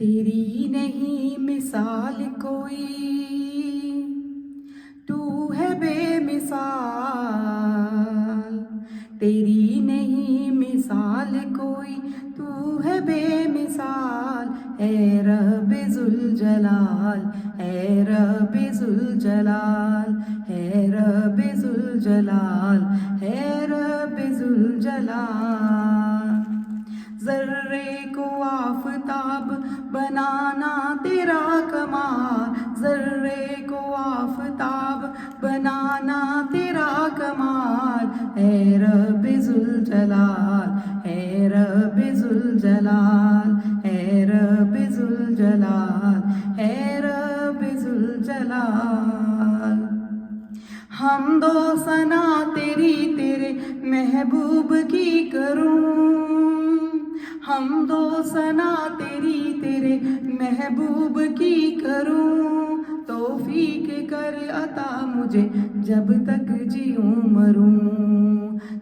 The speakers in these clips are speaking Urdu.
تیری نہیں مثال کوئی، تو ہے بے مثال. تیری نہیں مثال کوئی، تو ہے بے مثال. اے رب ذوالجلال، اے رب ذوالجلال، اے رب ذوالجلال، اے رب ذوالجلال. ذرے کو آفتاب بنانا تیرا کمال، ذرے کو آفتاب بنانا تیرا کمال. اے رب ذوالجلال، اے رب ذوالجلال، اے رب ذوالجلال، اے رب ذوالجلال. حمد و ثنا تیری تیرے محبوب کی کروں، حمد و ثنا تیری تیرے محبوب کی کروں. توفیق کر عطا مجھے جب تک جیوں مروں،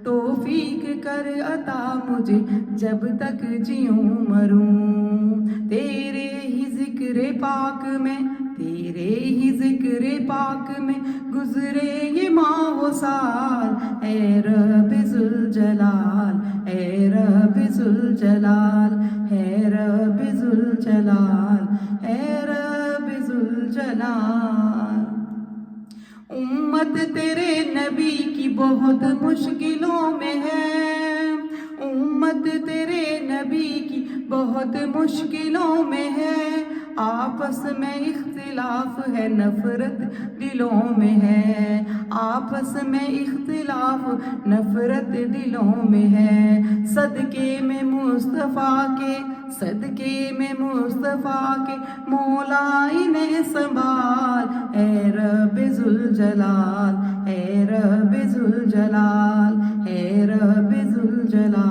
توفیق کر عطا مجھے جب تک جیوں مروں. تیرے ہی ذکر پاک میں، تیرے ہی ذکر پاک میں گزرے یہ ماہ و سال. اے رب ذوالجلال، اے رب ذوالجلال، اے رب ذوالجلال، اے رب ذوالجلال. امت تیرے نبی کی بہت مشکلوں میں ہے، امت تیرے نبی کی بہت مشکلوں میں ہے. آپس میں اختلاف ہے، نفرت دلوں میں ہے، آپس میں اختلاف نفرت دلوں میں ہے. صدقے میں مصطفیٰ کے، صدقے میں مصطفیٰ کے مولا انہیں سنبھال. اے رب ذوالجلال، اے رب ذوالجلال، اے رب ذوالجلال.